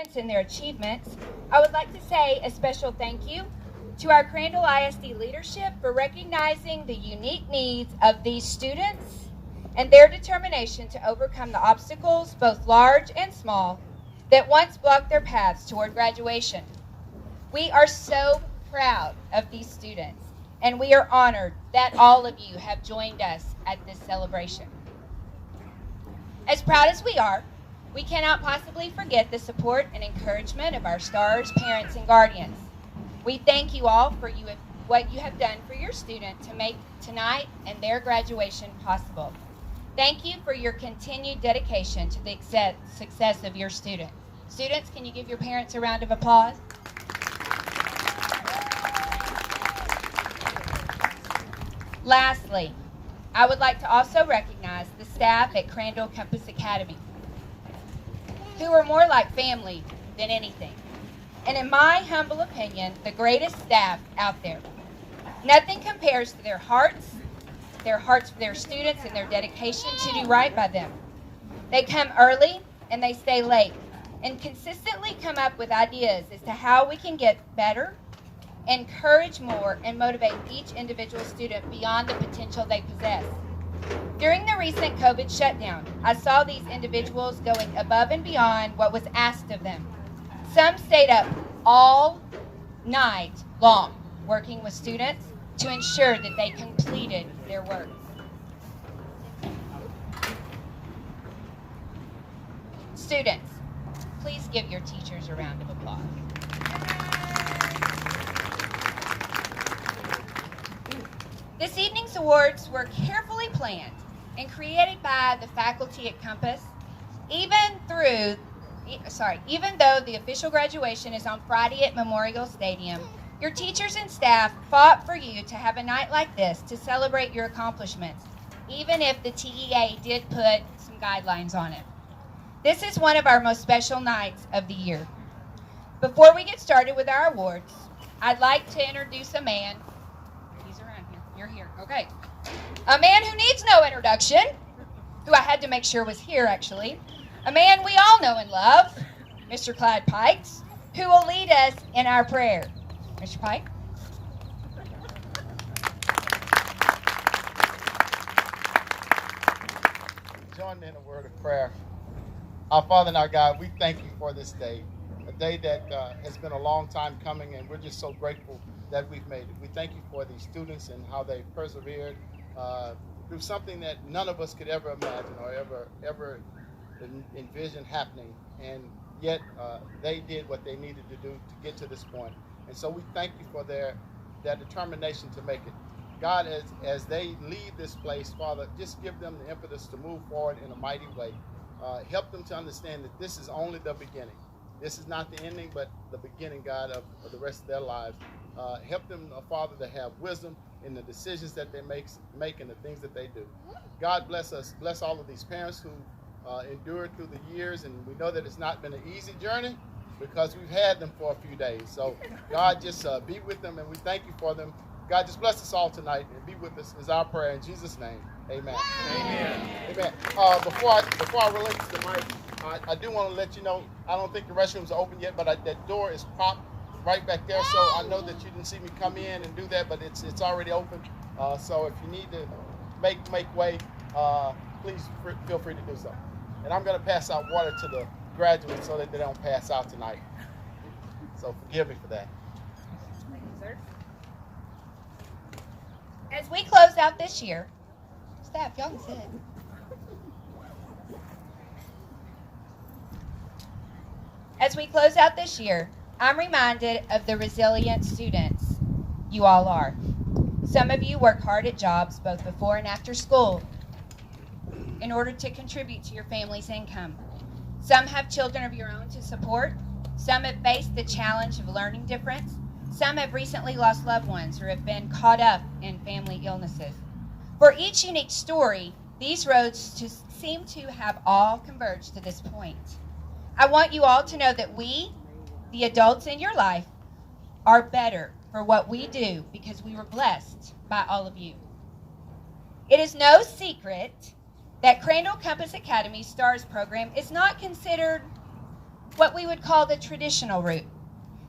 students and their achievements, I would like to say a special thank you to our Crandall ISD leadership for recognizing the unique needs of these students and their determination to overcome the obstacles, both large and small, that once blocked their paths toward graduation. We are so proud of these students, and we are honored that all of you have joined us at this celebration. As proud as we are, we cannot possibly forget the support and encouragement of our stars, parents, and guardians. We thank you all for what you have done for your student to make tonight and their graduation possible. Thank you for your continued dedication to the success of your student. Students, can you give your parents a round of applause? Lastly, I would like to also recognize the staff at Crandall Campus Academy, who are more like family than anything. And in my humble opinion, the greatest staff out there. Nothing compares to their hearts for their students, and their dedication to do right by them. They come early and they stay late and consistently come up with ideas as to how we can get better, encourage more, and motivate each individual student beyond the potential they possess. During the recent COVID shutdown, I saw these individuals going above and beyond what was asked of them. Some stayed up all night long working with students to ensure that they completed their work. Students, please give your teachers a round of applause. This evening's awards were carefully planned and created by the faculty at Compass, even though the official graduation is on Friday at Memorial Stadium. Your teachers and staff fought for you to have a night like this to celebrate your accomplishments, even if the TEA did put some guidelines on it. This is one of our most special nights of the year. Before we get started with our awards, I'd like to introduce a man. He's around here. You're here. Okay. A man who needs no introduction, who I had to make sure was here, actually. A man we all know and love, Mr. Clyde Pikes, who will lead us in our prayer. Mr. Pike? Join me in a word of prayer. Our Father and our God, we thank you for this day, a day that has been a long time coming, and we're just so grateful that we've made it. We thank you for these students and how they've persevered through something that none of us could ever imagine or ever envision happening, and yet they did what they needed to do to get to this point. And so we thank you for their determination to make it. God, as they leave this place, Father, just give them the impetus to move forward in a mighty way. Help them to understand that this is only the beginning. This is not the ending, but the beginning, God, of the rest of their lives. Help them, Father, to have wisdom in the decisions that they make and the things that they do. God, bless us. Bless all of these parents who endured through the years, and we know that it's not been an easy journey because we've had them for a few days. So, God, just be with them, and we thank you for them. God, just bless us all tonight and be with us is our prayer in Jesus' name. Amen. Amen. Amen. Before I relinquish the mic, I do want to let you know, I don't think the restrooms are open yet, but that door is propped right back there. So I know that you didn't see me come in and do that, but it's already open. So if you need to make way, please feel free to do so. And I'm going to pass out water to the graduates so that they don't pass out tonight. So forgive me for that. Thank you, sir. As we close out this year, staff, y'all can sit. As we close out this year, I'm reminded of the resilient students you all are. Some of you work hard at jobs both before and after school in order to contribute to your family's income. Some have children of your own to support. Some have faced the challenge of learning difference. Some have recently lost loved ones or have been caught up in family illnesses. For each unique story, these roads seem to have all converged to this point. I want you all to know that we, the adults in your life, are better for what we do because we were blessed by all of you. It is no secret that Crandall Campus Academy STARS program is not considered what we would call the traditional route.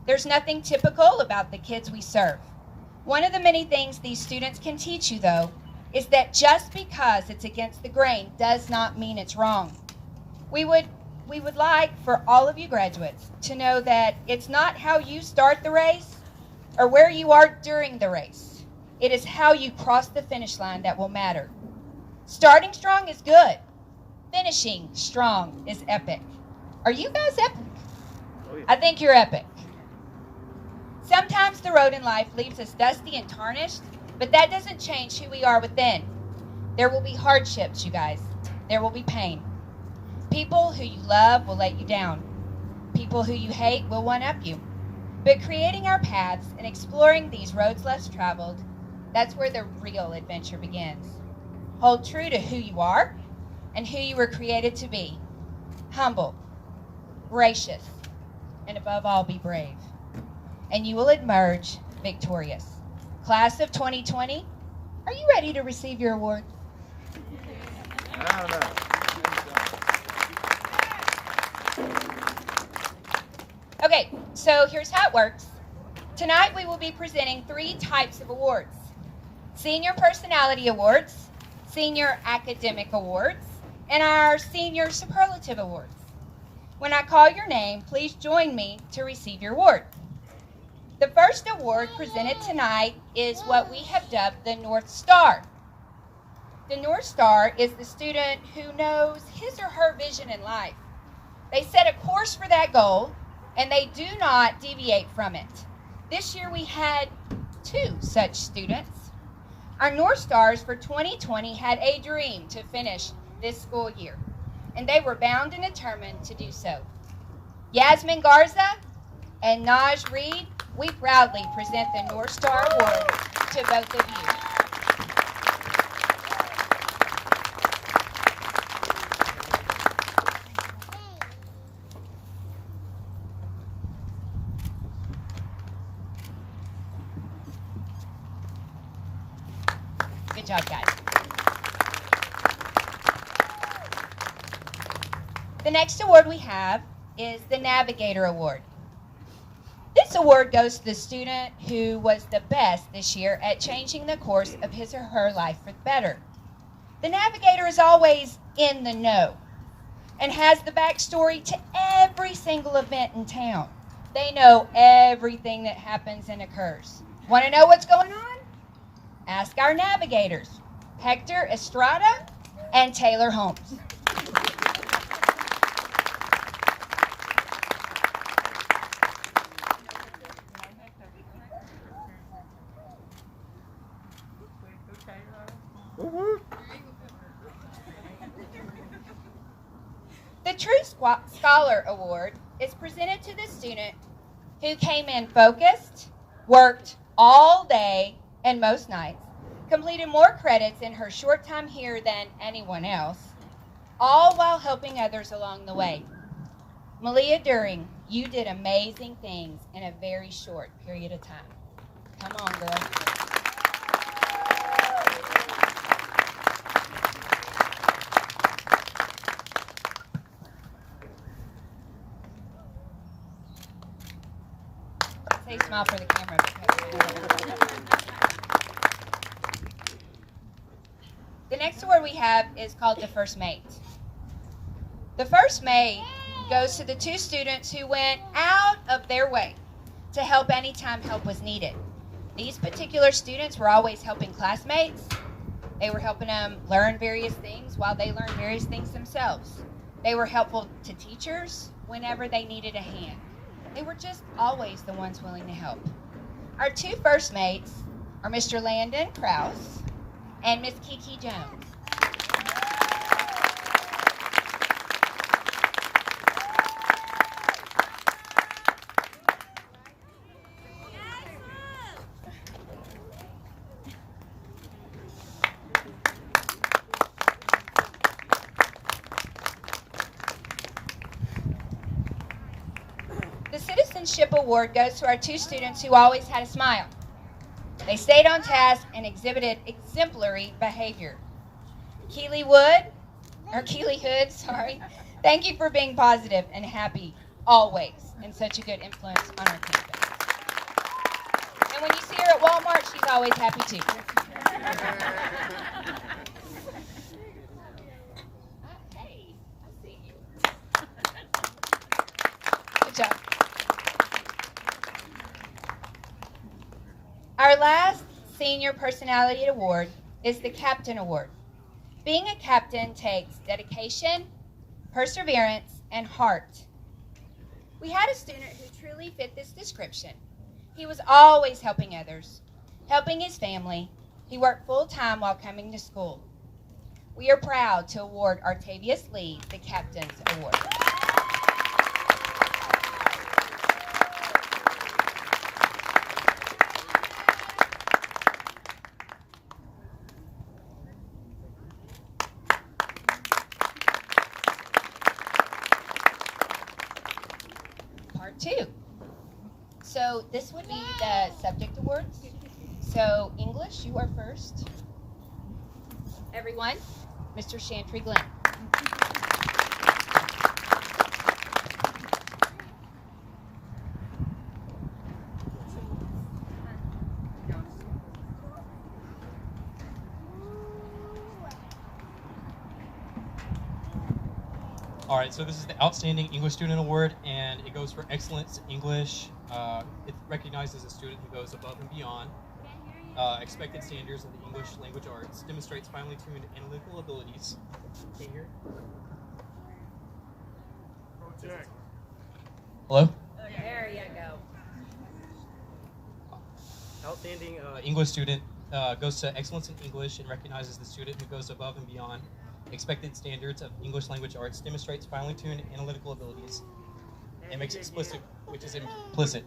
There's nothing typical about the kids we serve. One of the many things these students can teach you, though, is that just because it's against the grain does not mean it's wrong. We would like for all of you graduates to know that it's not how you start the race or where you are during the race. It is how you cross the finish line that will matter. Starting strong is good. Finishing strong is epic. Are you guys epic? Oh, yeah. I think you're epic. Sometimes the road in life leaves us dusty and tarnished, but that doesn't change who we are within. There will be hardships, you guys. There will be pain. People who you love will let you down. People who you hate will one-up you. But creating our paths and exploring these roads less traveled, that's where the real adventure begins. Hold true to who you are and who you were created to be. Humble, gracious, and above all, be brave. And you will emerge victorious. Class of 2020, are you ready to receive your award? I don't know. Okay, so here's how it works. Tonight we will be presenting 3 types of awards. Senior Personality Awards, Senior Academic Awards, and our Senior Superlative Awards. When I call your name, please join me to receive your award. The first award presented tonight is what we have dubbed the North Star. The North Star is the student who knows his or her vision in life. They set a course for that goal, and they do not deviate from it. This year we had 2 such students. Our North Stars for 2020 had a dream to finish this school year, and they were bound and determined to do so. Yasmin Garza and Naj Reed, we proudly present the North Star Award to both of you. Good job, guys. The next award we have is the Navigator Award. This award goes to the student who was the best this year at changing the course of his or her life for the better. The Navigator is always in the know and has the backstory to every single event in town. They know everything that happens and occurs. Want to know what's going on? Ask our navigators, Hector Estrada and Taylor Holmes. The True Scholar Award is presented to the student who came in focused, worked all day and most nights, completed more credits in her short time here than anyone else, all while helping others along the way. Malia During, you did amazing things in a very short period of time. Come on, girl. Say smile for the camera. The next award we have is called the First Mate. The First Mate goes to the 2 students who went out of their way to help anytime help was needed. These particular students were always helping classmates. They were helping them learn various things while they learned various things themselves. They were helpful to teachers whenever they needed a hand. They were just always the ones willing to help. Our 2 First Mates are Mr. Landon Krause and Miss Kiki Jones. The Citizenship Award goes to our 2 students who always had a smile. They stayed on task and exhibited exemplary behavior. Keely Hood, thank you for being positive and happy always, and such a good influence on our campus. And when you see her at Walmart, she's always happy too. Hey, I see you. Good job. Our last Senior Personality Award is the Captain Award. Being a captain takes dedication, perseverance, and heart. We had a student who truly fit this description. He was always helping others, helping his family. He worked full-time while coming to school. We are proud to award Artavius Lee the Captain's Award. Part 2. So this would be the subject awards. So English, you are first. Everyone, Mr. Chantry Glenn. All right, so this is the Outstanding English Student Award, and it goes for excellence in English. It recognizes a student who goes above and beyond expected standards of the English language arts, demonstrates finely tuned analytical abilities. Can you hear it? Hello? There you go. Outstanding English student goes to excellence in English and recognizes the student who goes above and beyond expected standards of English language arts, demonstrates finely tuned analytical abilities, and makes explicit, which is implicit.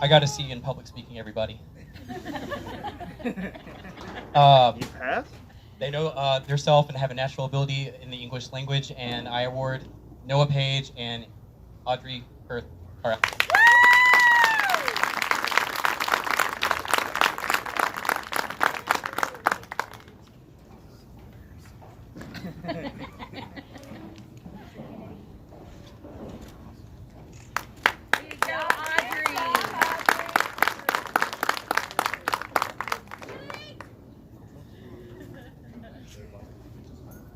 I got a C in public speaking, everybody. You passed? They know their self and have a natural ability in the English language, and I award Noah Page and Audrey Perth.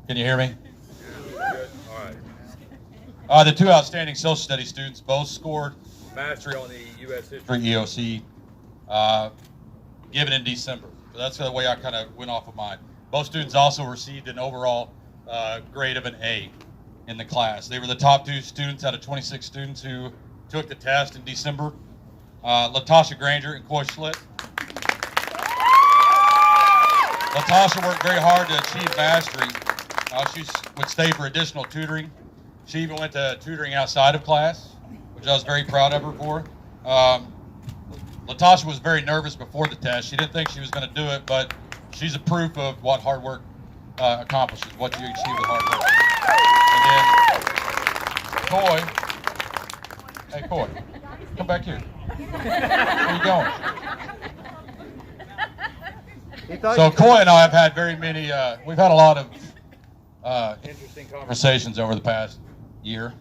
Can you hear me? Good. All right. The two outstanding social studies students both scored Mastery on the U.S. history. for EOC, given in December. So that's the way I kind of went off of mine. Both students also received an overall grade of an A in the class. They were the top two students out of 26 students who took the test in December. Latasha Granger and Coy Schlitt. Latasha worked very hard to achieve mastery. She would stay for additional tutoring. She even went to tutoring outside of class, which I was very proud of her for. Latasha was very nervous before the test. She didn't think she was going to do it, but she's a proof of what hard work accomplishes, what you achieve with hard work. And then Coy, hey Coy, come back here. Where you going? So Coy and I have had very many, we've had a lot of interesting conversations over the past year.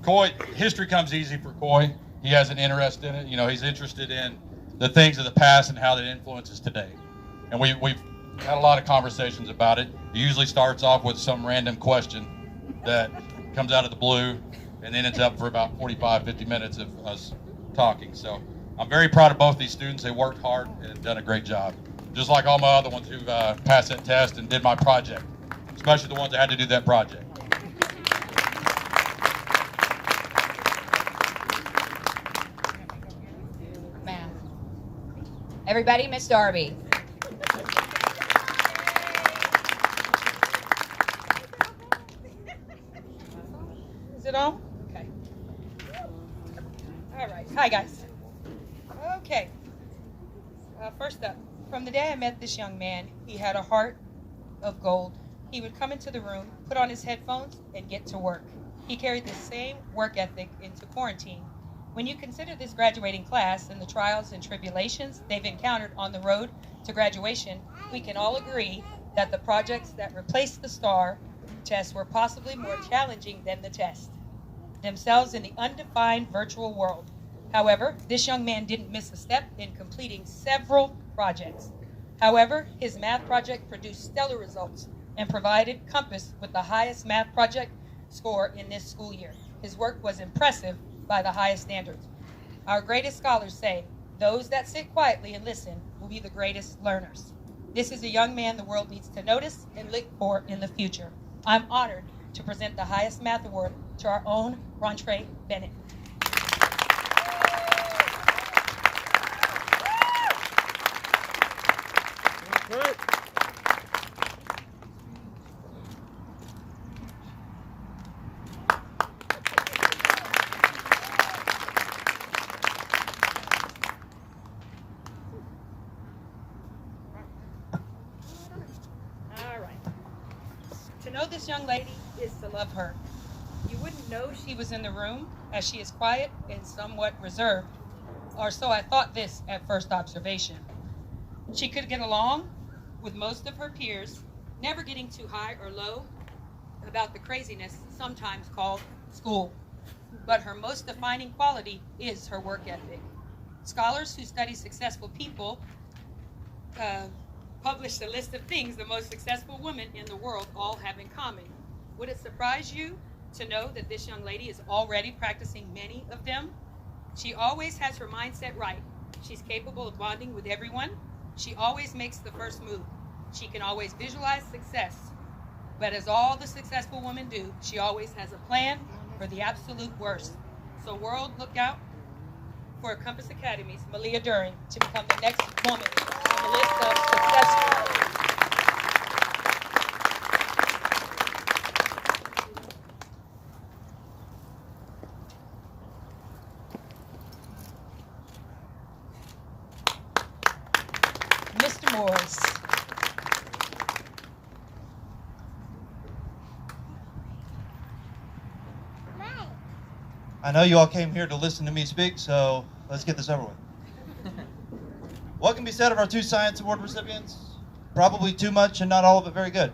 Coy, history comes easy for Coy. He has an interest in it. You know, he's interested in the things of the past and how that influences today. And we've had a lot of conversations about it. It usually starts off with some random question that comes out of the blue and then ends up for about 45, 50 minutes of us talking. So I'm very proud of both these students. They worked hard and done a great job. Just like all my other ones who've passed that test and did my project, especially the ones that had to do that project. Math. Everybody, Miss Darby. Is it on? Okay. All right. Hi, guys. Okay. First up, from the day I met this young man, he had a heart of gold. He would come into the room, put on his headphones, and get to work. He carried the same work ethic into quarantine. When you consider this graduating class and the trials and tribulations they've encountered on the road to graduation, we can all agree that the projects that replaced the star tests were possibly more challenging than the test themselves in the undefined virtual world. However, this young man didn't miss a step in completing several projects. However, his math project produced stellar results and provided Compass with the highest math project score in this school year. His work was impressive by the highest standards. Our greatest scholars say, those that sit quietly and listen will be the greatest learners. This is a young man the world needs to notice and look for in the future. I'm honored to present the highest math award to our own Rontre Bennett. Good. All right. To know this young lady is to love her. You wouldn't know she was in the room, as she is quiet and somewhat reserved, or so I thought this at first observation. She could get along with most of her peers, never getting too high or low about the craziness sometimes called school. But her most defining quality is her work ethic. Scholars who study successful people published a list of things the most successful women in the world all have in common. Would it surprise you to know that this young lady is already practicing many of them? She always has her mindset right. She's capable of bonding with everyone. She always makes the first move. She can always visualize success. But as all the successful women do, she always has a plan for the absolute worst. So world, look out for Compass Academy's Malia During to become the next woman on the list of successful. Mr. Morris. I know you all came here to listen to me speak, so let's get this over with. What can be said of our two science award recipients? Probably too much and not all of it very good.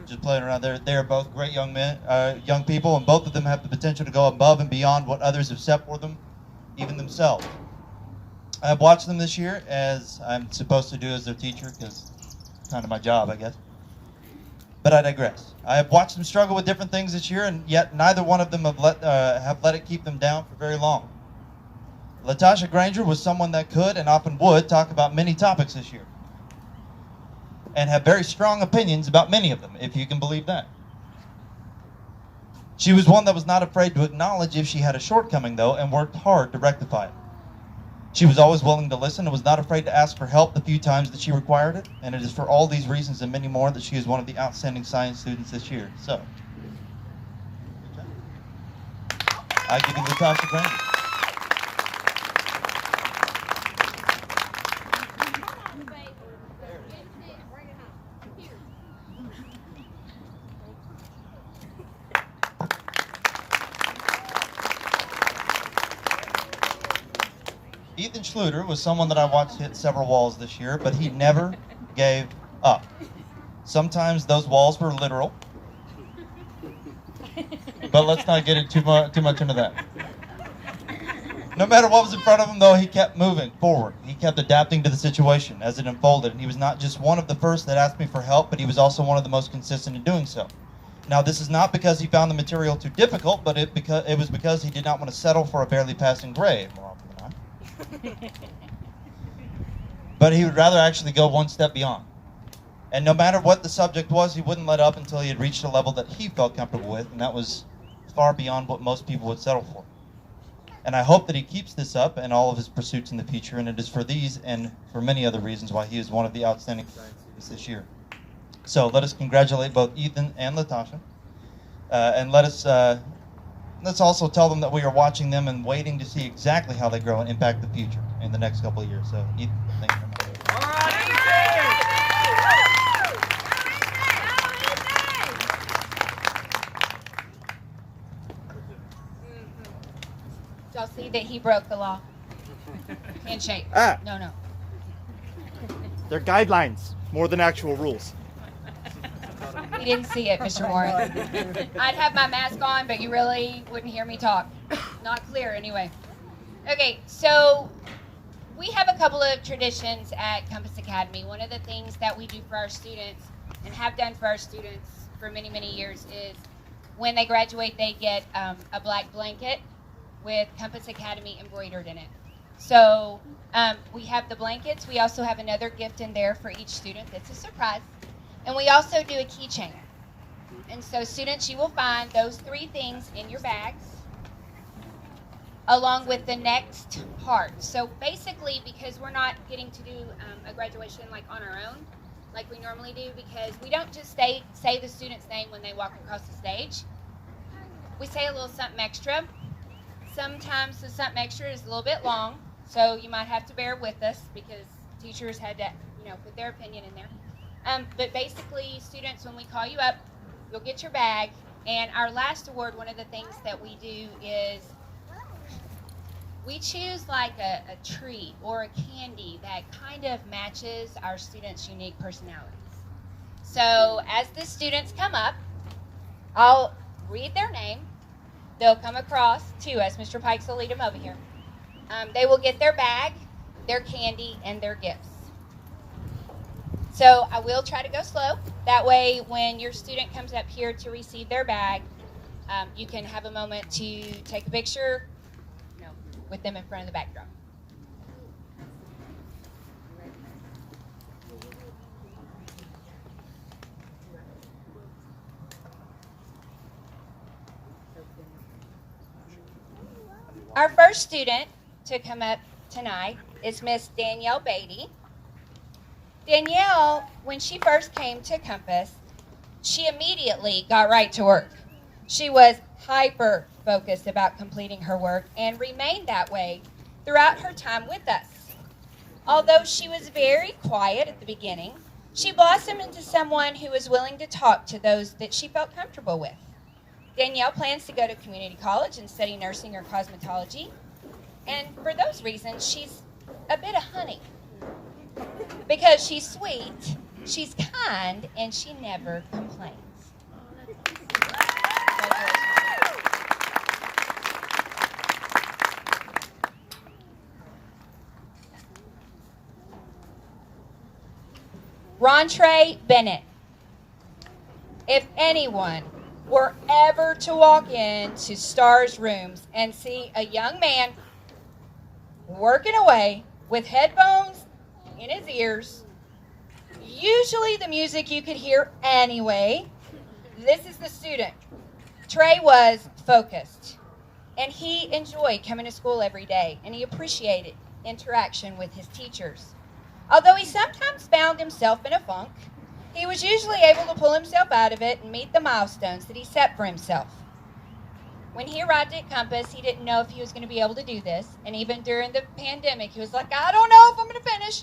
Just playing around there. They are both great young men, young people, and both of them have the potential to go above and beyond what others have set for them, even themselves. I have watched them this year, as I'm supposed to do as their teacher, because it's kind of my job, I guess. But I digress. I have watched them struggle with different things this year, and yet neither one of them have let it keep them down for very long. Latasha Granger was someone that could, and often would, talk about many topics this year, and have very strong opinions about many of them, if you can believe that. She was one that was not afraid to acknowledge if she had a shortcoming, though, and worked hard to rectify it. She was always willing to listen and was not afraid to ask for help the few times that she required it, and it is for all these reasons and many more that she is one of the outstanding science students this year. So, I give you Latasha Granger. Ethan Schluter was someone that I watched hit several walls this year, but he never gave up. Sometimes those walls were literal, but let's not get too much into that. No matter what was in front of him, though, he kept moving forward. He kept adapting to the situation as it unfolded, and he was not just one of the first that asked me for help, but he was also one of the most consistent in doing so. Now, this is not because he found the material too difficult, but it was because he did not want to settle for a barely passing grade, more often than not. But he would rather actually go one step beyond. And no matter what the subject was, he wouldn't let up until he had reached a level that he felt comfortable with, and that was far beyond what most people would settle for. And I hope that he keeps this up in all of his pursuits in the future, and it is for these and for many other reasons why he is one of the outstanding scientists this year. So let us congratulate both Ethan and Latasha, and let's also tell them that we are watching them and waiting to see exactly how they grow and impact the future in the next couple of years. So, Ethan, thank you very much. All right, Did y'all see that he broke the law? Handshake. Ah. No. They're guidelines more than actual rules. You didn't see it, Mr. Warren. I'd have my mask on, but you really wouldn't hear me talk. Not clear, anyway. Okay, so we have a couple of traditions at Compass Academy. One of the things that we do for our students and have done for our students for many, many years is when they graduate, they get a black blanket with Compass Academy embroidered in it. So we have the blankets. We also have another gift in there for each student. That's a surprise. And we also do a keychain. And so students, you will find those 3 things in your bags along with the next part. So basically, because we're not getting to do a graduation like on our own, like we normally do, because we don't just say the student's name when they walk across the stage. We say a little something extra. Sometimes the something extra is a little bit long, so you might have to bear with us because teachers had to, put their opinion in there. But basically, students, when we call you up, you'll get your bag. And our last award, one of the things that we do is we choose like a treat or a candy that kind of matches our students' unique personalities. So as the students come up, I'll read their name. They'll come across to us. Mr. Pikes will lead them over here. They will get their bag, their candy, and their gifts. So I will try to go slow. That way, when your student comes up here to receive their bag, you can have a moment to take a picture with them in front of the backdrop. Our first student to come up tonight is Miss Danielle Beatty. Danielle, when she first came to Compass, she immediately got right to work. She was hyper focused about completing her work and remained that way throughout her time with us. Although she was very quiet at the beginning, she blossomed into someone who was willing to talk to those that she felt comfortable with. Danielle plans to go to community college and study nursing or cosmetology. And for those reasons, she's a bit of honey. Because she's sweet, she's kind, and she never complains. Rontre Bennett. If anyone were ever to walk into Star's rooms and see a young man working away with headphones in his ears, usually the music you could hear anyway, this is the student. Trey was focused, and he enjoyed coming to school every day, and he appreciated interaction with his teachers. Although he sometimes found himself in a funk, he was usually able to pull himself out of it and meet the milestones that he set for himself. When he arrived at Compass, he didn't know if he was going to be able to do this, and even during the pandemic, he was like, I don't know if I'm going to finish.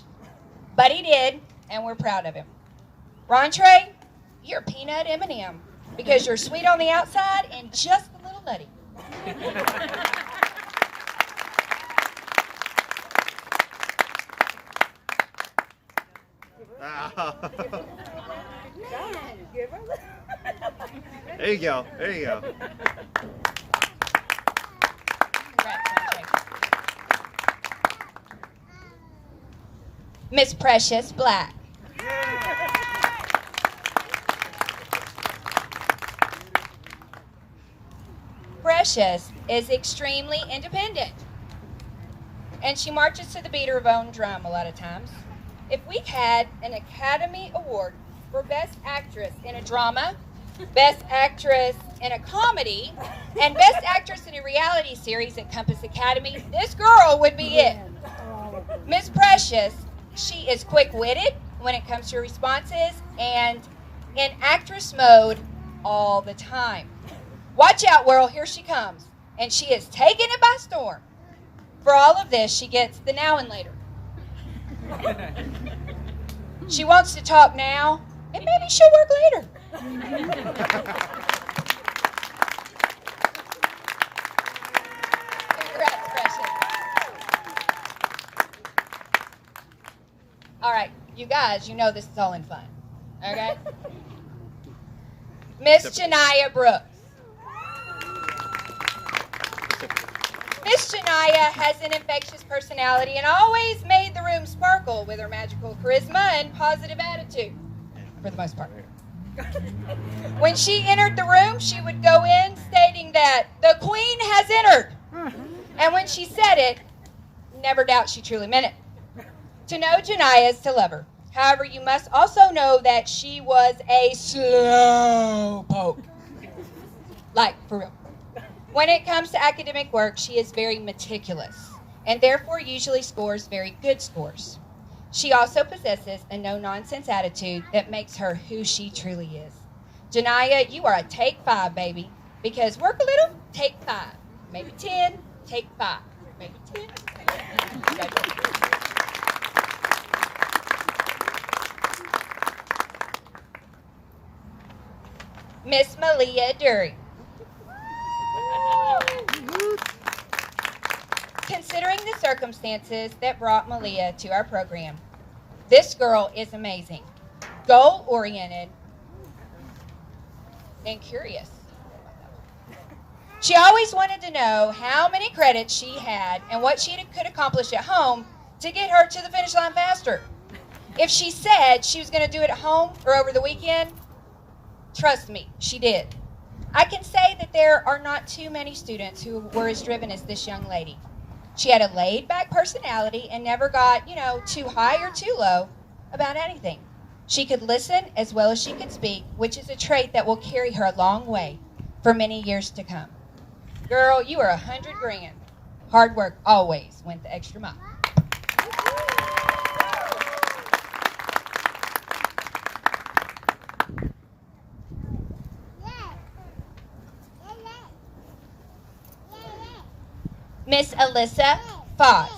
But he did, and we're proud of him. Rontre, you're a peanut M&M because you're sweet on the outside and just a little nutty. There you go. There you go. Miss Precious Black. Precious is extremely independent, and she marches to the beat of her own drum a lot of times. If we had an Academy Award for Best Actress in a drama, Best Actress in a comedy, and Best Actress in a reality series at Compass Academy, this girl would be it. Miss Precious, she is quick-witted when it comes to responses and in actress mode all the time. Watch out, world, here she comes. And she is taking it by storm. For all of this, she gets the now and later. She wants to talk now, and maybe she'll work later. Congrats, Precious. All right, you guys, you know this is all in fun, okay? Miss Janiyah Brooks. Miss Janiyah has an infectious personality and always made the room sparkle with her magical charisma and positive attitude, for the most part. When she entered the room, she would go in stating that the Queen has entered. And when she said it, never doubt she truly meant it. To know Janiyah is to love her. However, you must also know that she was a slow poke. Like, for real. When it comes to academic work, she is very meticulous and therefore usually scores very good scores. She also possesses a no-nonsense attitude that makes her who she truly is. Janiyah, you are a take 5, baby, because work a little, take 5. Maybe 10, take 5. Maybe 10. Miss Malia Dury. Considering the circumstances that brought Malia to our program, this girl is amazing, goal-oriented, and curious. She always wanted to know how many credits she had and what she could accomplish at home to get her to the finish line faster. If she said she was going to do it at home or over the weekend, trust me, she did. I can say that there are not too many students who were as driven as this young lady. She had a laid-back personality and never got, too high or too low about anything. She could listen as well as she could speak, which is a trait that will carry her a long way for many years to come. Girl, you are 100 grand. Hard work always went the extra mile. Miss Alyssa Foss.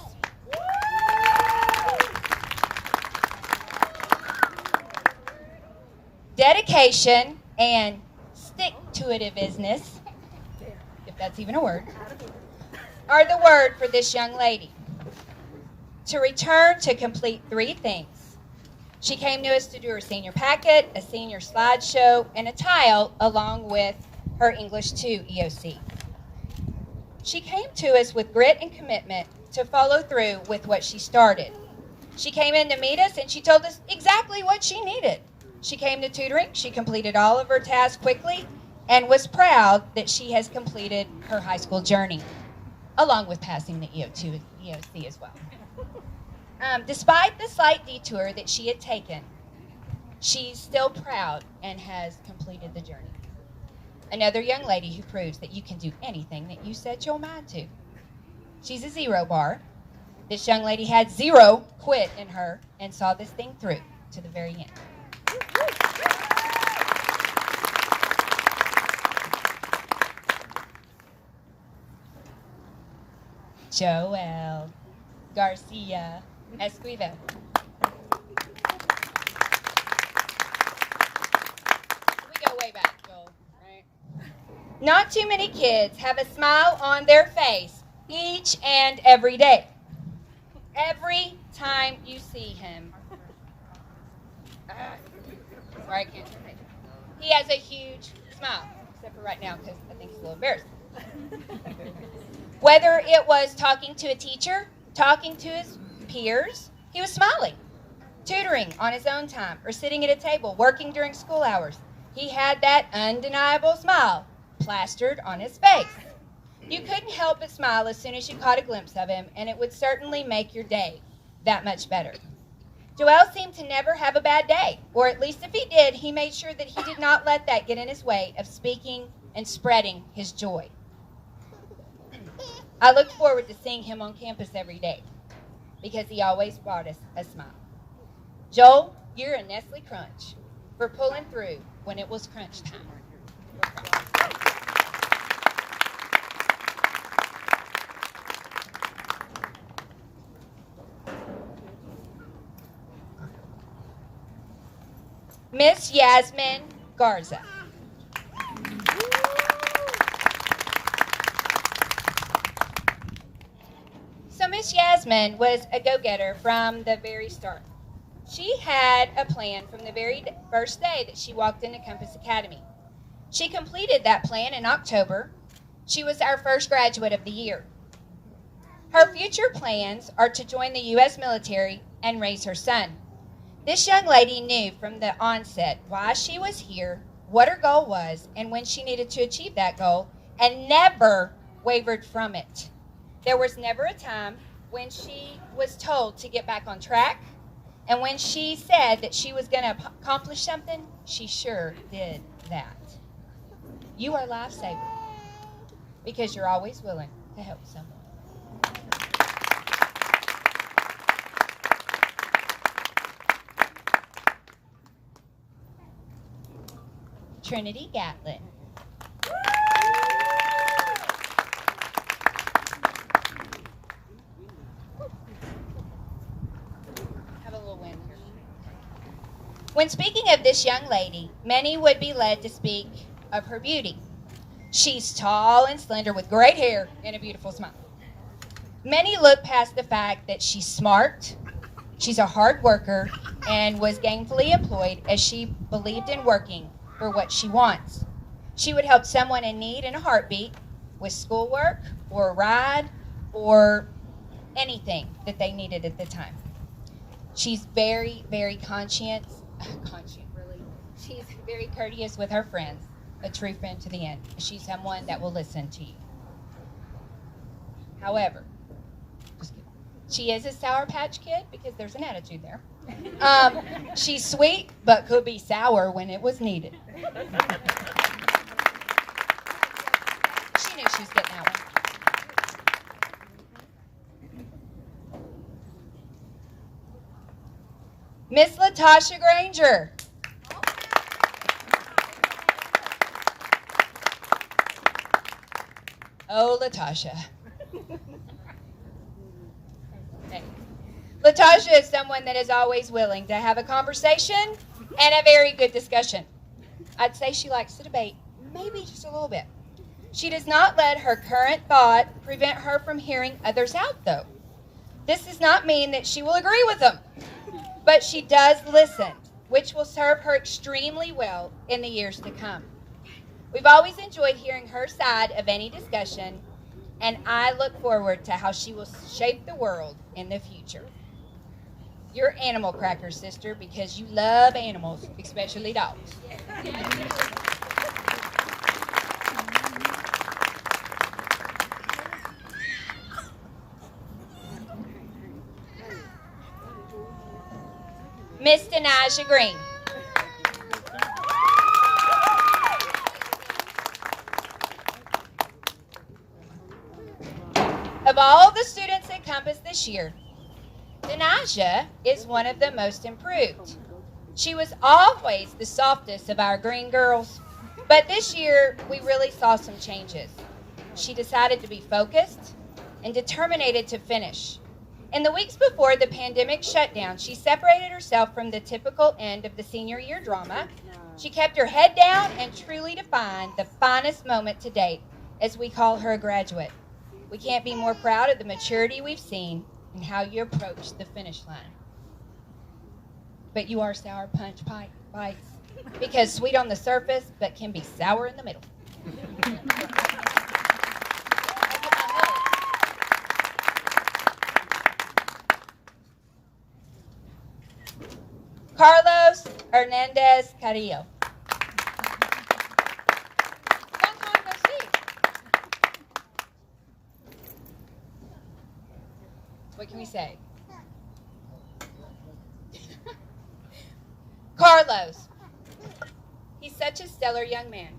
Dedication and stick-to-itiveness, if that's even a word, are the word for this young lady. To return to complete 3 things. She came to us to do her senior packet, a senior slideshow, and a tile along with her English 2 EOC. She came to us with grit and commitment to follow through with what she started. She came in to meet us and she told us exactly what she needed. She came to tutoring, she completed all of her tasks quickly, and was proud that she has completed her high school journey, along with passing the EOC as well. Despite the slight detour that she had taken, she's still proud and has completed the journey. Another young lady who proves that you can do anything that you set your mind to. She's a 0 bar. This young lady had 0 quit in her and saw this thing through to the very end. Joel Garcia Esquivel. We go way back, Joel, right? Not too many kids have a smile on their face each and every day. Every time you see him. Sorry, I can't say it. He has a huge smile, except for right now because I think he's a little embarrassed. Whether it was talking to a teacher, talking to his peers, he was smiling. Tutoring on his own time, or sitting at a table, working during school hours. He had that undeniable smile plastered on his face. You couldn't help but smile as soon as you caught a glimpse of him, and it would certainly make your day that much better. Joel seemed to never have a bad day, or at least if he did, he made sure that he did not let that get in his way of speaking and spreading his joy. I looked forward to seeing him on campus every day because he always brought us a smile. Joel, you're a Nestle Crunch for pulling through when it was crunch time. Miss Yasmin Garza. So Miss Yasmin was a go-getter from the very start. She had a plan from the very first day that she walked into Compass Academy. She completed that plan in October. She was our first graduate of the year. Her future plans are to join the U.S. military and raise her son. This young lady knew from the onset why she was here, what her goal was, and when she needed to achieve that goal, and never wavered from it. There was never a time when she was told to get back on track, and when she said that she was going to accomplish something, she sure did that. You are a lifesaver because you're always willing to help someone. Trinity Gatlin. Have a little wind here. When speaking of this young lady, many would be led to speak of her beauty. She's tall and slender with great hair and a beautiful smile. Many look past the fact that she's smart, she's a hard worker, and was gainfully employed as she believed in working for what she wants. She would help someone in need in a heartbeat with schoolwork or a ride or anything that they needed at the time. She's very, very conscient, really. She's very courteous with her friends, a true friend to the end. She's someone that will listen to you. However, she is a Sour Patch Kid because there's an attitude there. She's sweet, but could be sour when it was needed. She knew she was getting that one. Miss Latasha Granger. Oh, Latasha. Latasha is someone that is always willing to have a conversation and a very good discussion. I'd say she likes to debate, maybe just a little bit. She does not let her current thought prevent her from hearing others out, though. This does not mean that she will agree with them, but she does listen, which will serve her extremely well in the years to come. We've always enjoyed hearing her side of any discussion, and I look forward to how she will shape the world in the future. You're animal cracker, sister, because you love animals, especially dogs. Miss Denaja Green. Of all the students at Compass this year, Denaja is one of the most improved. She was always the softest of our green girls, but this year we really saw some changes. She decided to be focused and determined to finish. In the weeks before the pandemic shutdown, she separated herself from the typical end of the senior year drama. She kept her head down and truly defined the finest moment to date, as we call her a graduate. We can't be more proud of the maturity we've seen and how you approach the finish line. But you are sour punch bites, because sweet on the surface, but can be sour in the middle. Carlos Hernandez Carrillo. Long time no see. What can we say? Carlos. He's such a stellar young man,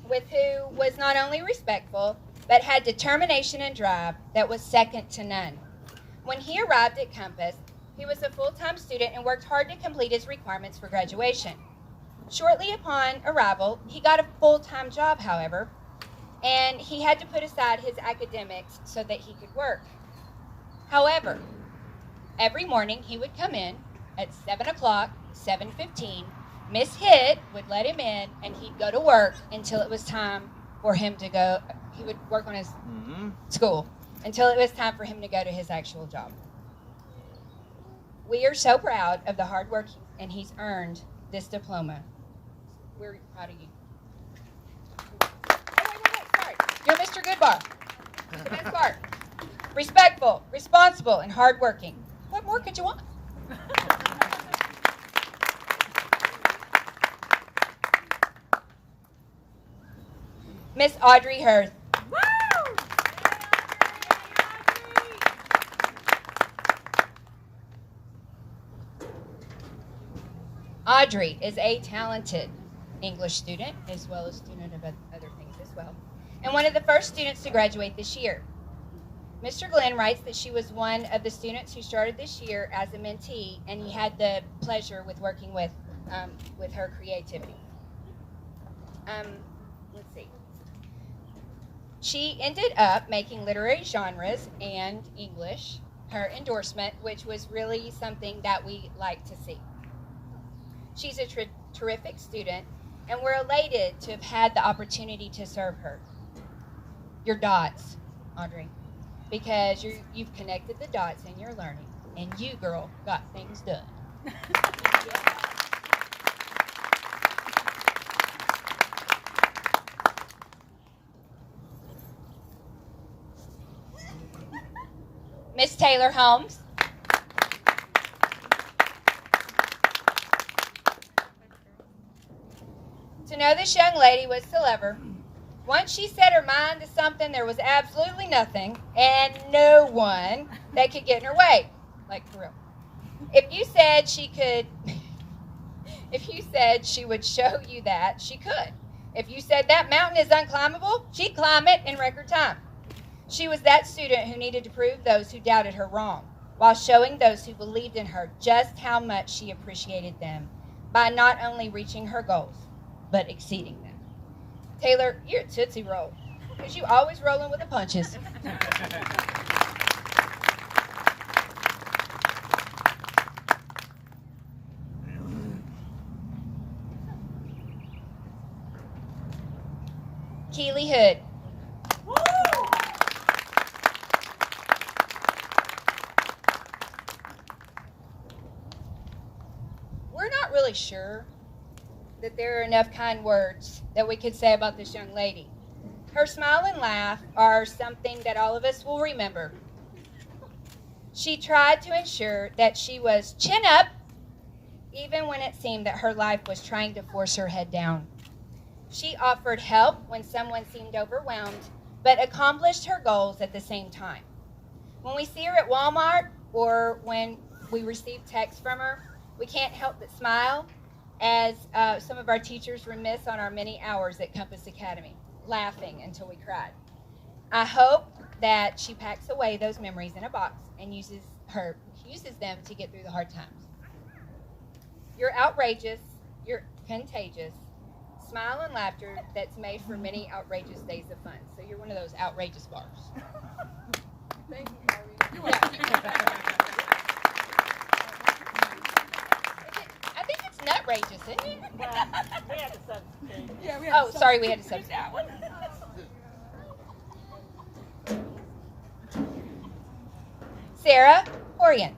with who was not only respectful, but had determination and drive that was second to none. When he arrived at Compass, he was a full-time student and worked hard to complete his requirements for graduation. Shortly upon arrival, he got a full-time job, however, and he had to put aside his academics so that he could work. However, every morning he would come in at 7 o'clock, 7:15. Miss Hitt would let him in, and he'd go to work until it was time for him to go. He would work on his school until it was time for him to go to his actual job. We are so proud of the hard work, and he's earned this diploma. We're proud of you. Mr. Goodbar. The best part. Respectful, responsible, and hardworking. What more could you want? Miss Audrey Hurth. Audrey is a talented English student, as well as student of other things as well, and one of the first students to graduate this year. Mr. Glenn writes that she was one of the students who started this year as a mentee, and he had the pleasure with working with her creativity. Let's see. She ended up making literary genres and English her endorsement, which was really something that we like to see. She's a terrific student, and we're elated to have had the opportunity to serve her. Your dots, Audrey, because you've connected the dots in your learning, and you, girl, got things done. Miss Taylor Holmes. To know this young lady was to love her. Once she set her mind to something, there was absolutely nothing and no one that could get in her way. Like, for real. If you said she would show you that, she could. If you said that mountain is unclimbable, she'd climb it in record time. She was that student who needed to prove those who doubted her wrong, while showing those who believed in her just how much she appreciated them by not only reaching her goals, but exceeding them. Taylor, you're a Tootsie Roll, because you always rolling with the punches. Keely Hood. We're not really sure that there are enough kind words that we could say about this young lady. Her smile and laugh are something that all of us will remember. She tried to ensure that she was chin up, even when it seemed that her life was trying to force her head down. She offered help when someone seemed overwhelmed, but accomplished her goals at the same time. When we see her at Walmart or when we receive texts from her, we can't help but smile, as some of our teachers reminisce on our many hours at Compass Academy, laughing until we cried. I hope that she packs away those memories in a box and uses them to get through the hard times. You're outrageous, you're contagious, smile and laughter that's made for many outrageous days of fun. So you're one of those outrageous bars. Thank you, Maureen. I think it's nutrageous, isn't it? We had to substitute. Yeah, we had to substitute that one. Sarah Orion.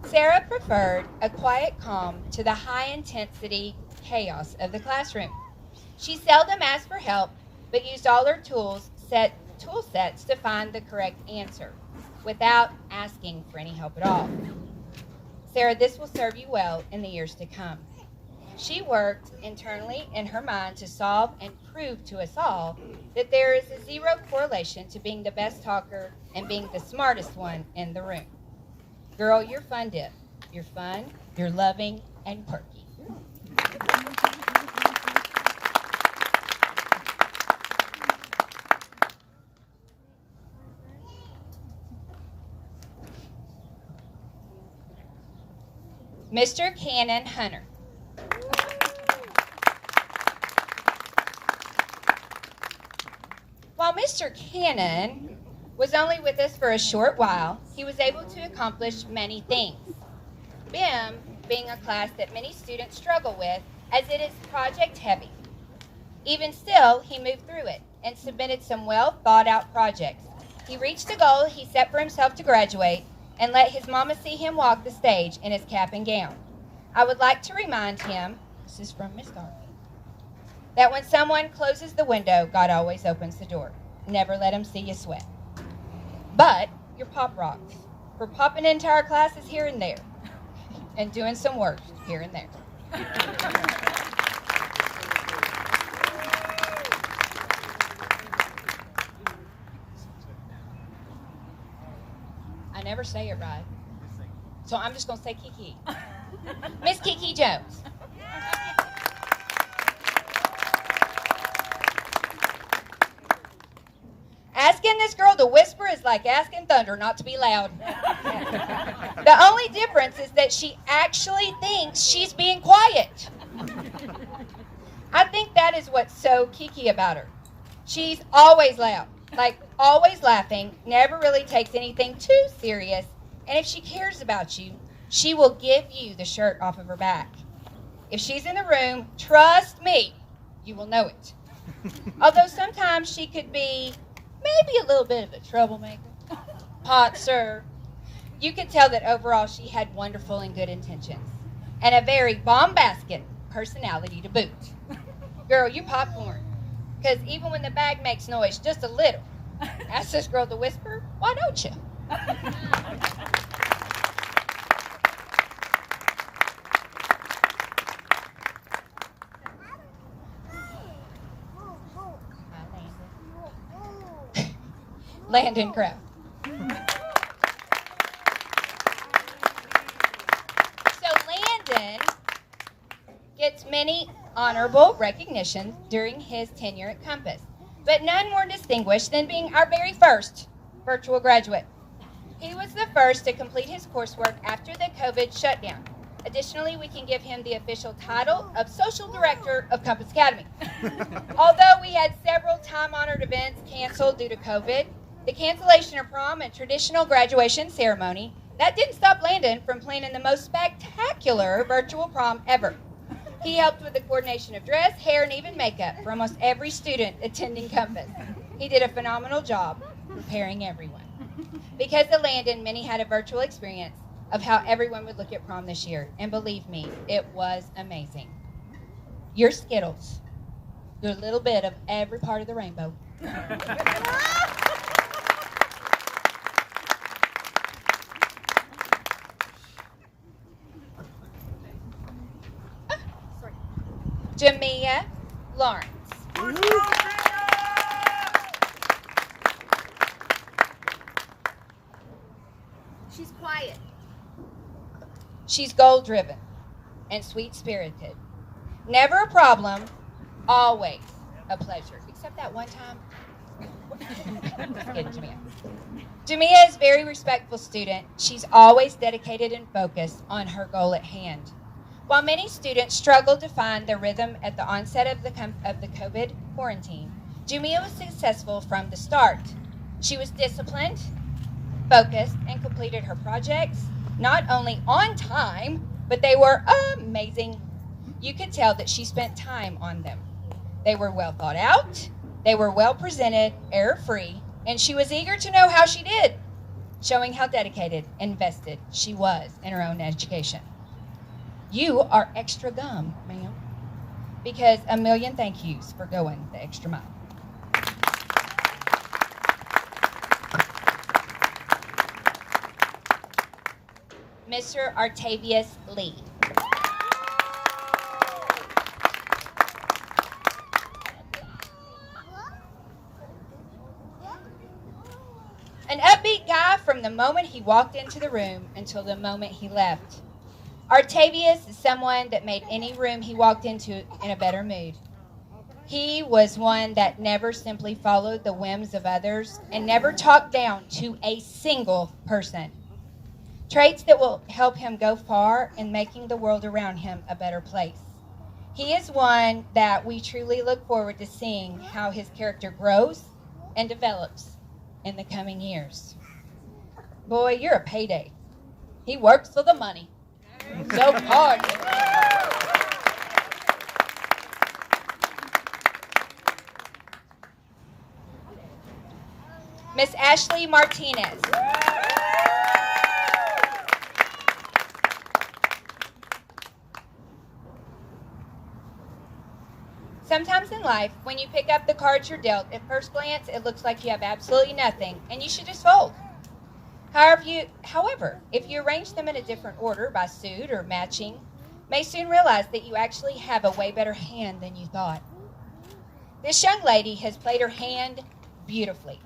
Sarah preferred a quiet calm to the high-intensity chaos of the classroom. She seldom asked for help, but used all her tool sets to find the correct answer, without asking for any help at all. Sarah, this will serve you well in the years to come. She worked internally in her mind to solve and prove to us all that there is a zero correlation to being the best talker and being the smartest one in the room. Girl, you're fun dip. You're fun, you're loving, and quirky. Mr. Cannon Hunter. While Mr. Cannon was only with us for a short while, he was able to accomplish many things. BIM being a class that many students struggle with, as it is project heavy. Even still, he moved through it and submitted some well thought out projects. He reached the goal he set for himself to graduate and let his mama see him walk the stage in his cap and gown. I would like to remind him, this is from Miss Garvey, that when someone closes the window, God always opens the door. Never let him see you sweat. But your pop rocks for popping into our classes here and there and doing some work here and there. I never say it right, so I'm just going to say Kiki. Miss Kiki Jones. Asking this girl to whisper is like asking thunder not to be loud. The only difference is that she actually thinks she's being quiet. I think that is what's so Kiki about her. She's always loud, like always laughing, never really takes anything too serious, and if she cares about you, she will give you the shirt off of her back. If she's in the room, trust me, you will know it. Although sometimes she could be maybe a little bit of a troublemaker, pot sir. You could tell that overall she had wonderful and good intentions, and a very bombastic personality to boot. Girl, you popcorn, because even when the bag makes noise just a little, ask this girl to whisper, why don't you? Landon Kraft. So Landon gets many honorable recognitions during his tenure at Compass, but none more distinguished than being our very first virtual graduate. He was the first to complete his coursework after the COVID shutdown. Additionally, we can give him the official title of Social Director of Compass Academy. Although we had several time-honored events canceled due to COVID, the cancellation of prom and traditional graduation ceremony, that didn't stop Landon from planning the most spectacular virtual prom ever. He helped with the coordination of dress, hair, and even makeup for almost every student attending Compass. He did a phenomenal job preparing everyone. Because of Landon, many had a virtual experience of how everyone would look at prom this year. And believe me, it was amazing. Your Skittles, your little bit of every part of the rainbow. Jamia Lawrence. She's quiet. She's goal-driven and sweet-spirited. Never a problem, always a pleasure. Except that one time. Kidding, Jamia. Jamia is a very respectful student. She's always dedicated and focused on her goal at hand. While many students struggled to find their rhythm at the onset of the COVID quarantine, Jamia was successful from the start. She was disciplined, focused, and completed her projects, not only on time, but they were amazing. You could tell that she spent time on them. They were well thought out, they were well presented, error-free, and she was eager to know how she did, showing how dedicated and invested she was in her own education. You are extra gum, ma'am, because a million thank yous for going the extra mile. Mr. Artavius Lee. An upbeat guy from the moment he walked into the room until the moment he left. Artavius is someone that made any room he walked into in a better mood. He was one that never simply followed the whims of others and never talked down to a single person. Traits that will help him go far in making the world around him a better place. He is one that we truly look forward to seeing how his character grows and develops in the coming years. Boy, you're a payday. He works for the money. So hard. Miss Ashley Martinez. Sometimes in life, when you pick up the cards you're dealt, at first glance, it looks like you have absolutely nothing, and you should just fold. However, if you arrange them in a different order by suit or matching, may soon realize that you actually have a way better hand than you thought. This young lady has played her hand beautifully,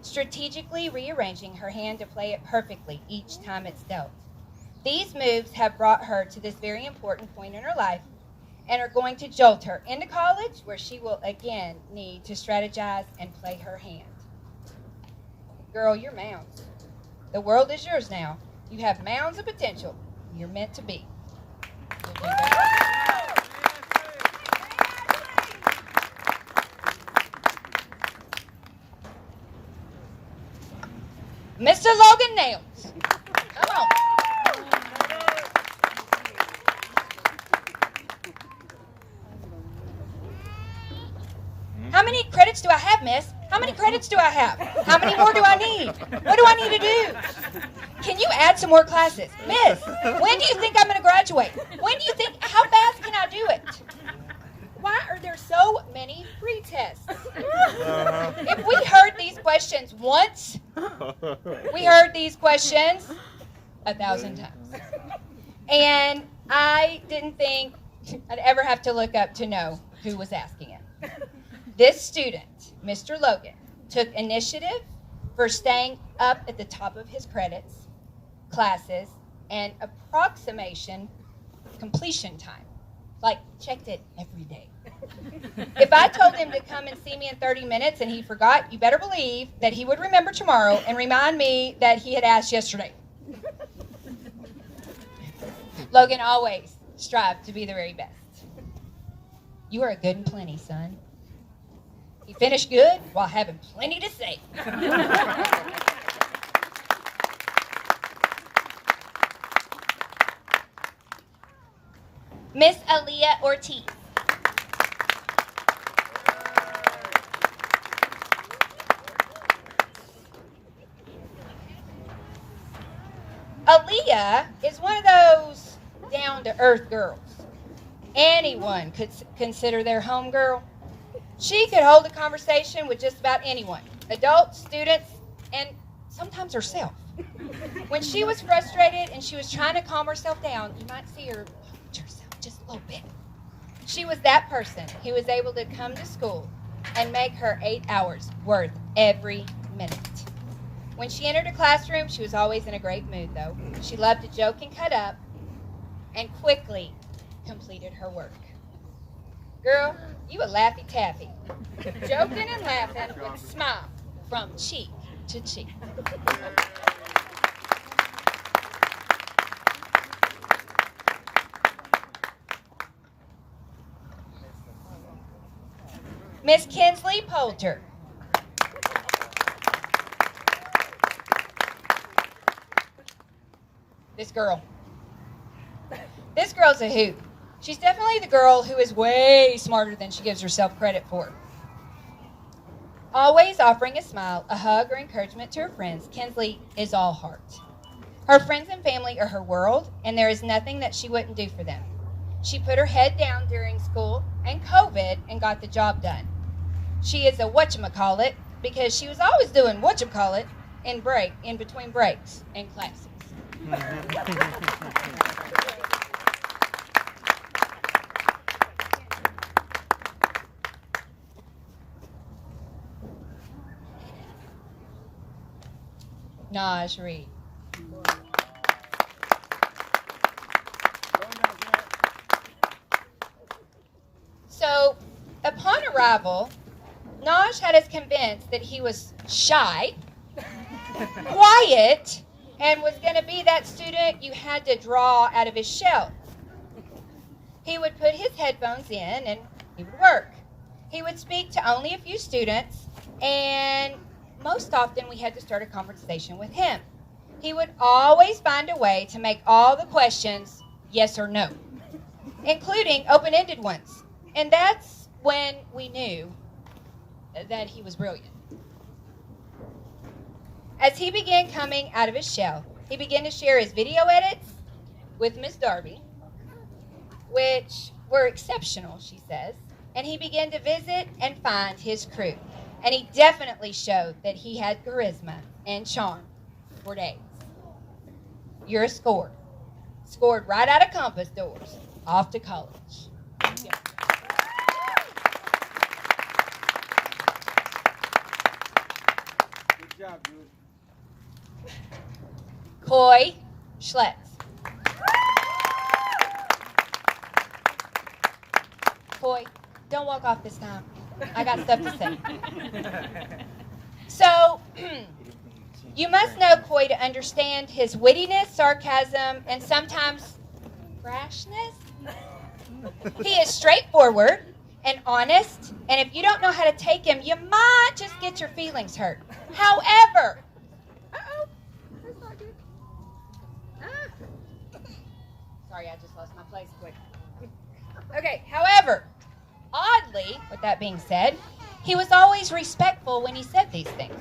strategically rearranging her hand to play it perfectly each time it's dealt. These moves have brought her to this very important point in her life and are going to jolt her into college, where she will again need to strategize and play her hand. Girl, you're mounds. The world is yours now. You have mounds of potential. You're meant to be. You'll do better. Mr. Logan Nails. Come on. How many credits do I have, miss? How many credits do I have? How many more do I need? What do I need to do? Can you add some more classes? Miss, when do you think I'm going to graduate? When do you think, how fast can I do it? Why are there so many pre-tests? If we heard these questions once, we heard these questions 1,000 times. And I didn't think I'd ever have to look up to know who was asking it. This student, Mr. Logan, took initiative for staying up at the top of his credits, classes, and approximation completion time. Like, checked it every day. If I told him to come and see me in 30 minutes and he forgot, you better believe that he would remember tomorrow and remind me that he had asked yesterday. Logan always strived to be the very best. You are a good and plenty, son. He finished good while having plenty to say. Miss Aaliyah Ortiz. Aaliyah is one of those down-to-earth girls. Anyone could consider their homegirl. She could hold a conversation with just about anyone, adults, students, and sometimes herself. When she was frustrated and she was trying to calm herself down, you might see her hold herself just a little bit. She was that person who was able to come to school and make her 8 hours worth every minute. When she entered a classroom, she was always in a great mood, though. She loved to joke and cut up and quickly completed her work. Girl, you a Laffy Taffy, joking and laughing with a smile from cheek to cheek. Miss Kinsley Poulter. This girl's a hoot. She's definitely the girl who is way smarter than she gives herself credit for. Always offering a smile, a hug, or encouragement to her friends, Kinsley is all heart. Her friends and family are her world, and there is nothing that she wouldn't do for them. She put her head down during school and COVID and got the job done. She is a whatchamacallit because she was always doing whatchamacallit in between breaks and classes. Naj Reed. So, upon arrival, Naj had us convinced that he was shy, quiet, and was going to be that student you had to draw out of his shell. He would put his headphones in and he would work. He would speak to only a few students, and most often we had to start a conversation with him. He would always find a way to make all the questions yes or no, including open-ended ones. And that's when we knew that he was brilliant. As he began coming out of his shell, he began to share his video edits with Miss Darby, which were exceptional, she says. and he began to visit and find his crew. And he definitely showed that he had charisma and charm for days. You're a scored. Scored right out of Compass doors, off to college. Good job, dude. Coy Schletz. Coy, don't walk off this time. I got stuff to say. So, you must know Coy to understand his wittiness, sarcasm, and sometimes brashness. He is straightforward and honest, and if you don't know how to take him, you might just get your feelings hurt. However, that's not good. Sorry, I just lost my place quick. Okay, however, oddly, with that being said, he was always respectful when he said these things.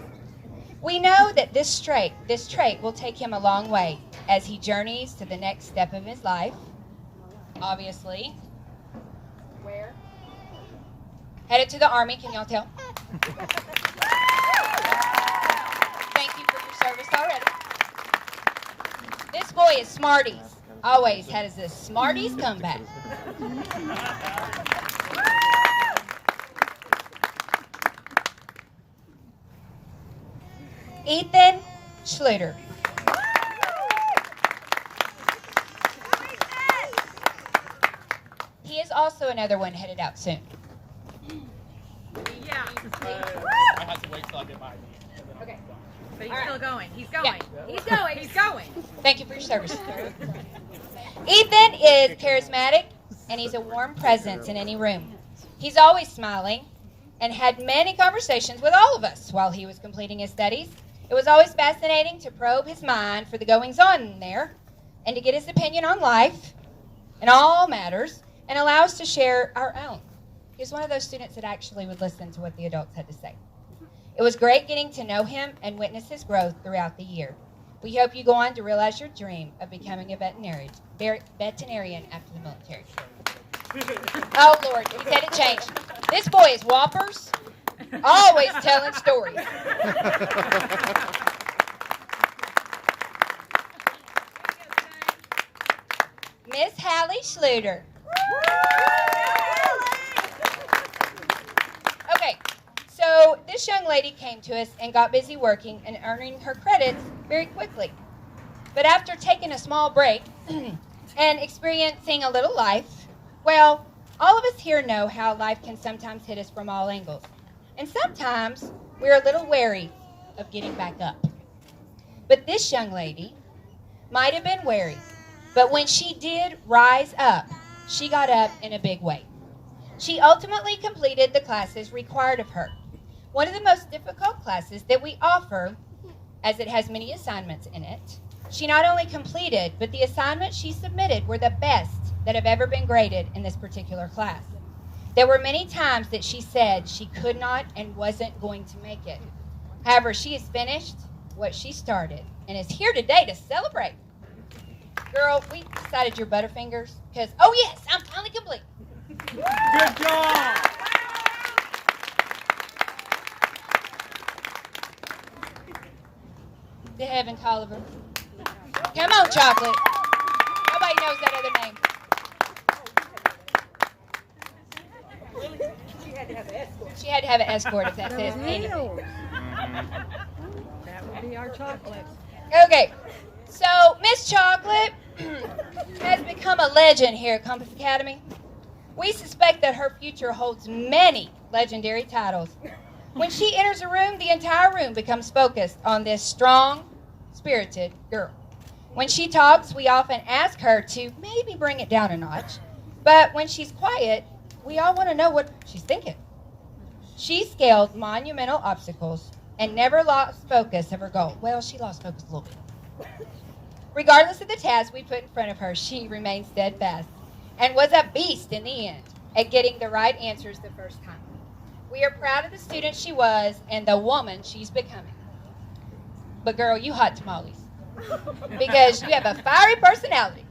We know that this trait will take him a long way as he journeys to the next step of his life. Obviously. Where? Headed to the Army, can y'all tell? Thank you for your service already. This boy is Smarties. Always has this Smarties comeback. Ethan Schluter. He is also another one headed out soon. Yeah. I had to wait till I get my ID. Okay. But he's All right. still going. He's going. Yeah. He's going. He's going. Thank you for your service. Ethan is charismatic, and he's a warm presence in any room. He's always smiling and had many conversations with all of us while he was completing his studies. It was always fascinating to probe his mind for the goings-on in there and to get his opinion on life and all matters and allow us to share our own. He was one of those students that actually would listen to what the adults had to say. It was great getting to know him and witness his growth throughout the year. We hope you go on to realize your dream of becoming a veterinarian after the military. Oh, Lord, he said it changed. This boy is Whoppers, always telling stories. Miss Hallie Schluter. Okay, so this young lady came to us and got busy working and earning her credits very quickly. But after taking a small break and experiencing a little life, well, all of us here know how life can sometimes hit us from all angles. And sometimes we're a little wary of getting back up. But this young lady might have been wary, but when she did rise up, she got up in a big way. She ultimately completed the classes required of her. One of the most difficult classes that we offer, as it has many assignments in it, she not only completed, but the assignments she submitted were the best that have ever been graded in this particular class. There were many times that she said she could not and wasn't going to make it. However, she has finished what she started and is here today to celebrate. Girl, we decided your Butterfingers because, oh yes, I'm finally complete. Good job. To heaven, Tolliver. Come on, Chocolate. Nobody knows that other name. She had to have an escort. She had to have an escort if that says anything. That would be our chocolate. Okay, so Miss Chocolate has become a legend here at Compass Academy. We suspect that her future holds many legendary titles. When she enters a room, the entire room becomes focused on this strong, spirited girl. When she talks, we often ask her to maybe bring it down a notch. But when she's quiet, we all want to know what she's thinking. She scaled monumental obstacles and never lost focus of her goal. Well, she lost focus a little bit. Regardless of the task we put in front of her, she remained steadfast and was a beast in the end at getting the right answers the first time. We are proud of the student she was and the woman she's becoming. But girl, you hot tamales. Because you have a fiery personality.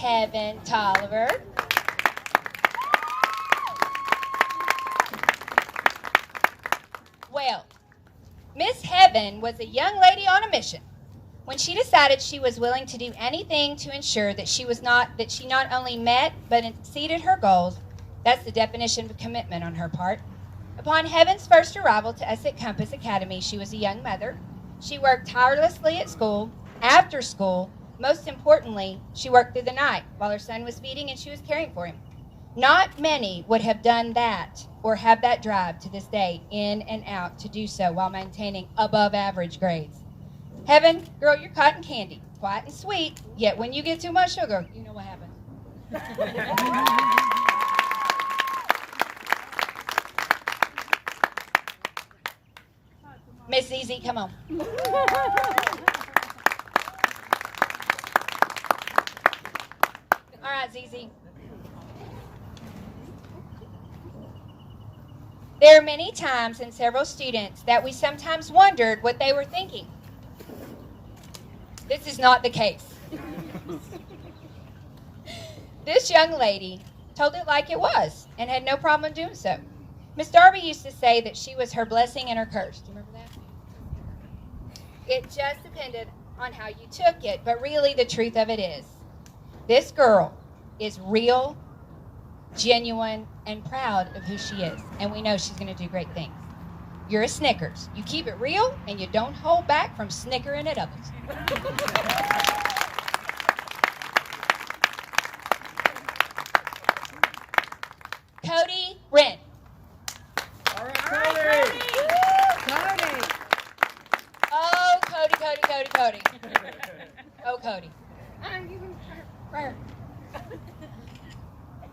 Heaven Tolliver. Well, Miss Heaven was a young lady on a mission. When she decided she was willing to do anything to ensure that she not only met but exceeded her goals, that's the definition of commitment on her part. Upon Heaven's first arrival to Essex Compass Academy, she was a young mother. She worked tirelessly at school, after school. Most importantly, she worked through the night while her son was feeding and she was caring for him. Not many would have done that or have that drive to this day, in and out, to do so while maintaining above average grades. Heaven, girl, you're cotton candy, quiet and sweet, yet when you get too much sugar, you know what happens. Miss ZZ, come on. All right, ZZ. There are many times and several students that we sometimes wondered what they were thinking. This is not the case. This young lady told it like it was and had no problem doing so. Miss Darby used to say that she was her blessing and her curse. Do you remember that? It just depended on how you took it, but really the truth of it is, this girl is real, genuine, and proud of who she is, and we know she's going to do great things. You're a Snickers. You keep it real, and you don't hold back from snickering at others. Cody Wren. All right, Cody. Cody. Oh, Cody. Oh, Cody.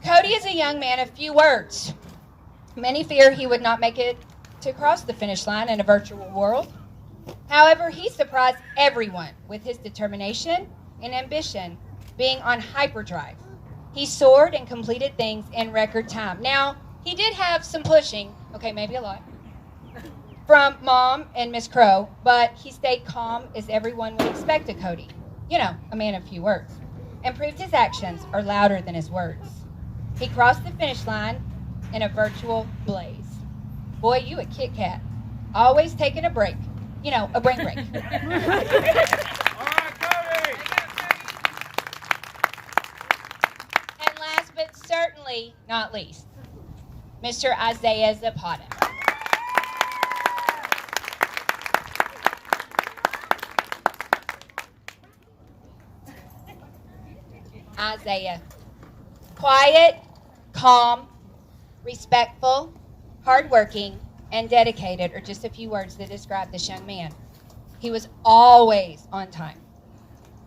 Cody is a young man of few words. Many fear he would not make it to cross the finish line in a virtual world. However, he surprised everyone with his determination and ambition being on hyperdrive. He soared and completed things in record time. Now, he did have some pushing, okay, maybe a lot, from Mom and Miss Crow, but he stayed calm as everyone would expect of Cody. You know, a man of few words. And proved his actions are louder than his words. He crossed the finish line in a virtual blaze. Boy, you a Kit Kat. Always taking a break. You know, a brain break. All right, Cody. And last but certainly not least, Mr. Isaiah Zapata. Isaiah. Quiet, calm, respectful, hardworking, and dedicated are just a few words that describe this young man. He was always on time.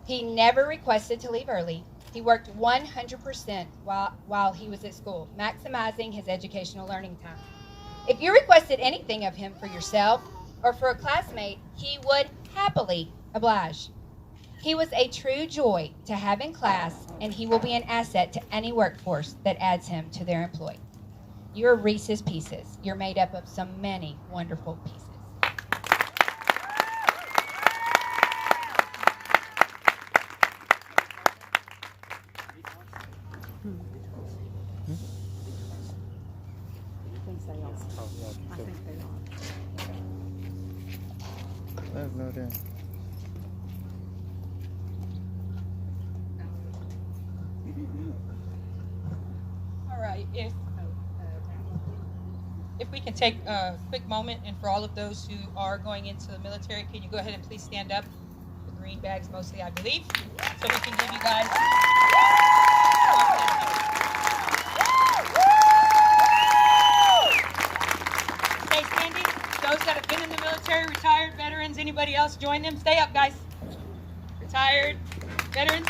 He never requested to leave early. He worked 100% while he was at school, maximizing his educational learning time. If you requested anything of him for yourself or for a classmate, he would happily oblige. He was a true joy to have in class, and he will be an asset to any workforce that adds him to their employ. You're Reese's Pieces. You're made up of so many wonderful pieces. I think they are. I have no idea. All right, if we can take a quick moment, and for all of those who are going into the military, can you go ahead and please stand up? The green bags mostly, I believe, so we can give you guys. Stay standing. Those that have been in the military, retired, veterans, anybody else, join them. Stay up, guys. Retired, veterans.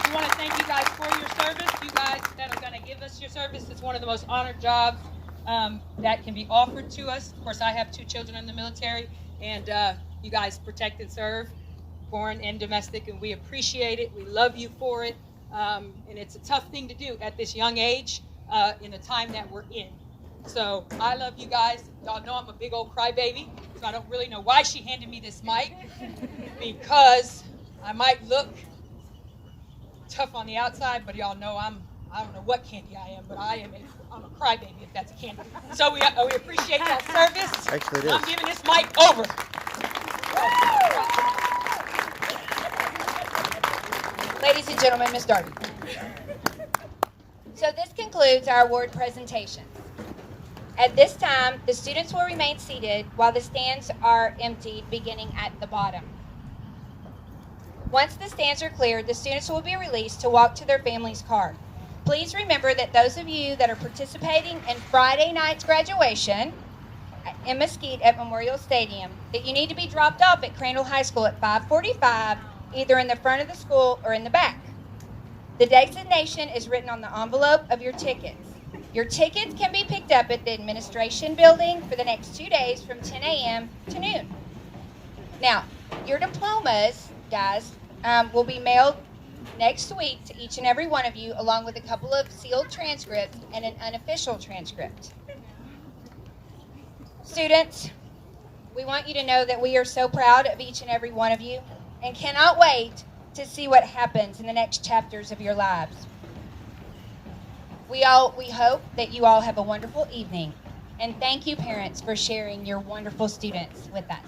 We want to thank you guys for your service. You guys that are going to give us your service. It's one of the most honored jobs that can be offered to us. Of course, I have 2 children in the military, and you guys protect and serve, foreign and domestic, and we appreciate it. We love you for it, and it's a tough thing to do at this young age in the time that we're in. So I love you guys. Y'all know I'm a big old crybaby, I don't really know why she handed me this mic, because I might look tough on the outside, but y'all know I don't know what candy I am, but I'm a crybaby if that's a candy. So we appreciate y'all's service. Actually, it is. I'm giving this mic over. Ladies and gentlemen, Ms. Darby. So this concludes our award presentation. At this time, the students will remain seated while the stands are emptied, beginning at the bottom. Once the stands are cleared, the students will be released to walk to their family's car. Please remember that those of you that are participating in Friday night's graduation in Mesquite at Memorial Stadium, that you need to be dropped off at Crandall High School at 5:45, either in the front of the school or in the back. The designation is written on the envelope of your tickets. Your tickets can be picked up at the administration building for the next 2 days from 10 a.m. to noon. Now, your diplomas, guys, will be mailed next week to each and every one of you, along with a couple of sealed transcripts and an unofficial transcript. Students, we want you to know that we are so proud of each and every one of you and cannot wait to see what happens in the next chapters of your lives. We hope that you all have a wonderful evening, and thank you, parents, for sharing your wonderful students with us.